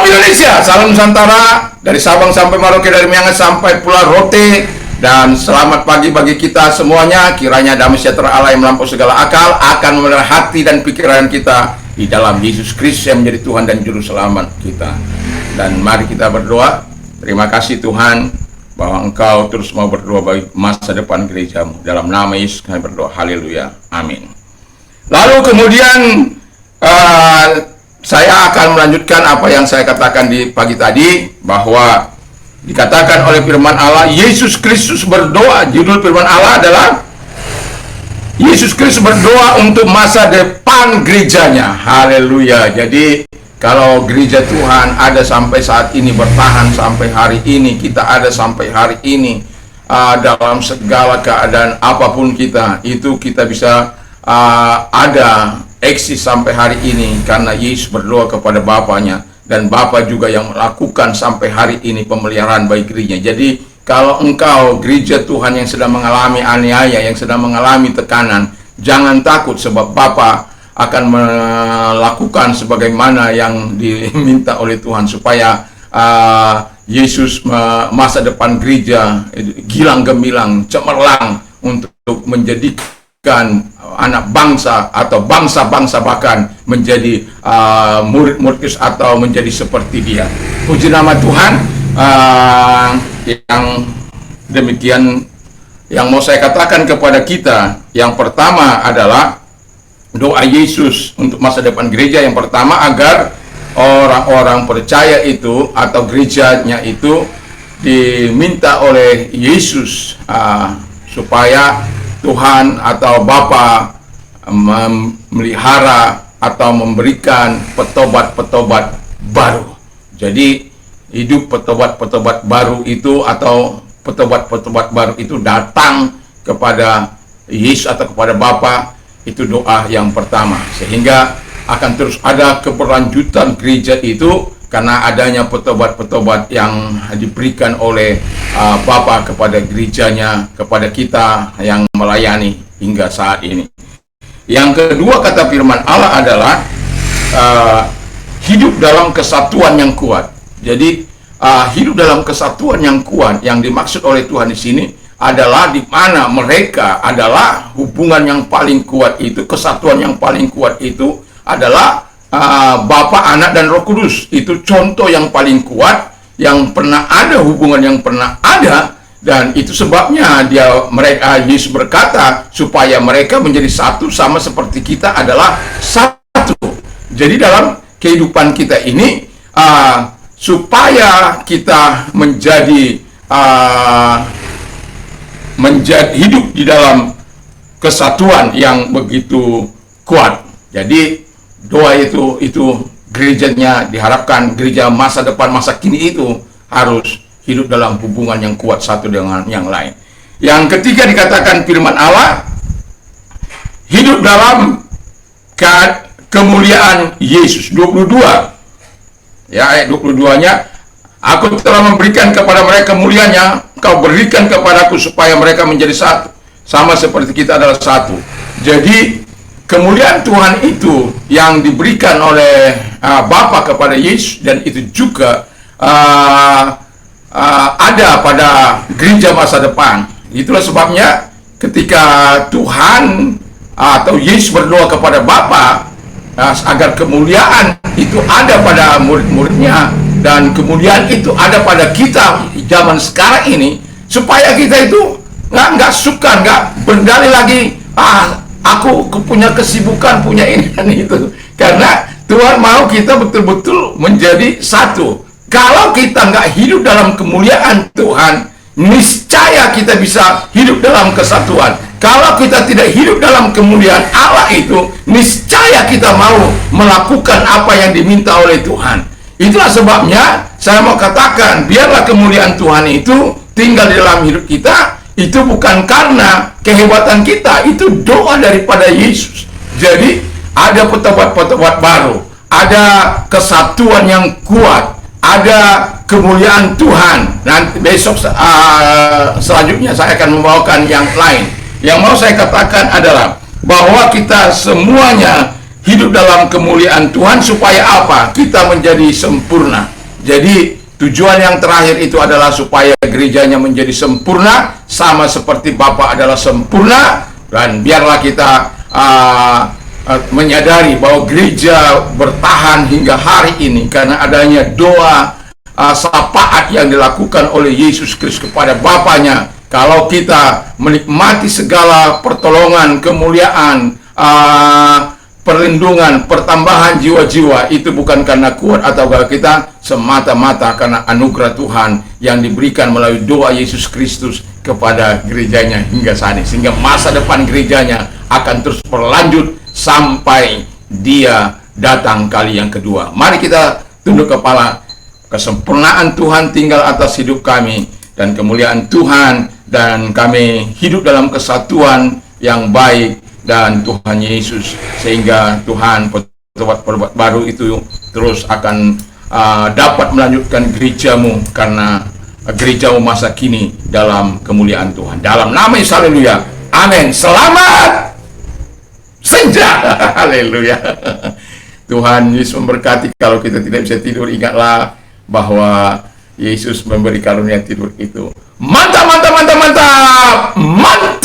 Salam Indonesia, salam Nusantara, dari Sabang sampai Merauke, dari Miangas sampai Pulau Rote. Dan selamat pagi bagi kita semuanya. Kiranya damai sejahtera Allah yang melampaui segala akal akan memelihara hati dan pikiran kita di dalam Yesus Kristus yang menjadi Tuhan dan Juru Selamat kita. Dan mari kita berdoa. Terima kasih Tuhan bahwa Engkau terus mau berdoa bagi masa depan gerejamu. Dalam nama Yesus kami berdoa. Haleluya. Amin. Lalu kemudian saya akan melanjutkan apa yang saya katakan di pagi tadi, bahwa dikatakan oleh firman Allah, Yesus Kristus berdoa. Judul firman Allah adalah Yesus Kristus berdoa untuk masa depan gerejanya. Haleluya. Jadi kalau gereja Tuhan ada sampai saat ini, bertahan sampai hari ini, kita ada sampai hari ini, dalam segala keadaan apapun kita, itu kita bisa ada eksis sampai hari ini karena Yesus berdoa kepada Bapaknya, dan Bapa juga yang melakukan sampai hari ini pemeliharaan bagi gerejanya. Jadi kalau engkau gereja Tuhan yang sedang mengalami aniaya, yang sedang mengalami tekanan, jangan takut, sebab Bapa akan melakukan sebagaimana yang diminta oleh Tuhan, supaya Yesus masa depan gereja gilang gemilang, cemerlang untuk menjadikan anak bangsa atau bangsa-bangsa bahkan menjadi murid-murid Kristus atau menjadi seperti Dia. Puji nama Tuhan. Yang demikian yang mau saya katakan kepada kita. Yang pertama adalah doa Yesus untuk masa depan gereja. Yang pertama, agar orang-orang percaya itu atau gerejanya itu diminta oleh Yesus supaya Tuhan atau Bapa memelihara atau memberikan petobat-petobat baru. Jadi hidup petobat-petobat baru itu atau petobat-petobat baru itu datang kepada Yesus atau kepada Bapa. Itu doa yang pertama, sehingga akan terus ada keberlanjutan gereja itu karena adanya petobat-petobat yang diberikan oleh Bapa kepada gerejanya, kepada kita yang melayani hingga saat ini. Yang kedua, kata firman Allah adalah hidup dalam kesatuan yang kuat. Jadi hidup dalam kesatuan yang kuat yang dimaksud oleh Tuhan di sini adalah di mana mereka adalah hubungan yang paling kuat itu, kesatuan yang paling kuat itu adalah Bapa, Anak, dan Roh Kudus. Itu contoh yang paling kuat yang pernah ada, hubungan yang pernah ada. Dan itu sebabnya Yesus berkata supaya mereka menjadi satu, sama seperti kita adalah satu. Jadi dalam kehidupan kita ini, supaya kita menjadi hidup di dalam kesatuan yang begitu kuat. Jadi doa itu gerejanya diharapkan, gereja masa depan, masa kini itu harus hidup dalam hubungan yang kuat satu dengan yang lain. Yang ketiga, dikatakan firman Allah, hidup dalam kemuliaan Yesus. 22 ya, ayat 22-nya, aku telah memberikan kepada mereka kemuliaannya, kau berikan kepadaku supaya mereka menjadi satu, sama seperti kita adalah satu. Jadi kemuliaan Tuhan itu yang diberikan oleh Bapa kepada Yesus, dan itu juga ada pada gereja masa depan. Itulah sebabnya ketika Tuhan atau Yesus berdoa kepada Bapa agar kemuliaan itu ada pada murid-muridnya, dan kemuliaan itu ada pada kita zaman sekarang ini, supaya kita itu nggak suka, nggak berdalih lagi aku punya kesibukan, punya ini dan itu. Karena Tuhan mau kita betul-betul menjadi satu. Kalau kita nggak hidup dalam kemuliaan Tuhan, niscaya kita bisa hidup dalam kesatuan. Kalau kita tidak hidup dalam kemuliaan Allah itu, niscaya kita mau melakukan apa yang diminta oleh Tuhan. Itulah sebabnya saya mau katakan, biarlah kemuliaan Tuhan itu tinggal di dalam hidup kita. Itu bukan karena kehebatan kita, itu doa daripada Yesus. Jadi ada petobat-petobat baru, ada kesatuan yang kuat, ada kemuliaan Tuhan. Nanti besok selanjutnya saya akan membawakan yang lain. Yang mau saya katakan adalah bahwa kita semuanya hidup dalam kemuliaan Tuhan supaya apa? Kita menjadi sempurna. Jadi tujuan yang terakhir itu adalah supaya gerejanya menjadi sempurna, sama seperti Bapa adalah sempurna. Dan biarlah kita menyadari bahwa gereja bertahan hingga hari ini karena adanya doa syafaat yang dilakukan oleh Yesus Kristus kepada Bapaknya. Kalau kita menikmati segala pertolongan, kemuliaan, perlindungan, pertambahan jiwa-jiwa, itu bukan karena kuat atau gak kita, semata-mata karena anugerah Tuhan yang diberikan melalui doa Yesus Kristus kepada gerejanya hingga saat ini, sehingga masa depan gerejanya akan terus berlanjut sampai Dia datang kali yang kedua. Mari kita tunduk kepala. Kesempurnaan Tuhan tinggal atas hidup kami, dan kemuliaan Tuhan, dan kami hidup dalam kesatuan yang baik dan Tuhan Yesus, sehingga Tuhan perbuatan baru itu terus akan dapat melanjutkan gerejamu, karena gerejamu masa kini dalam kemuliaan Tuhan. Dalam nama Yesus, haleluya, amin. Selamat senja, haleluya. Tuhan Yesus memberkati. Kalau kita tidak bisa tidur, ingatlah bahwa Yesus memberi karunia tidur itu. Mantap, mantap, mantap, mantap, mantap.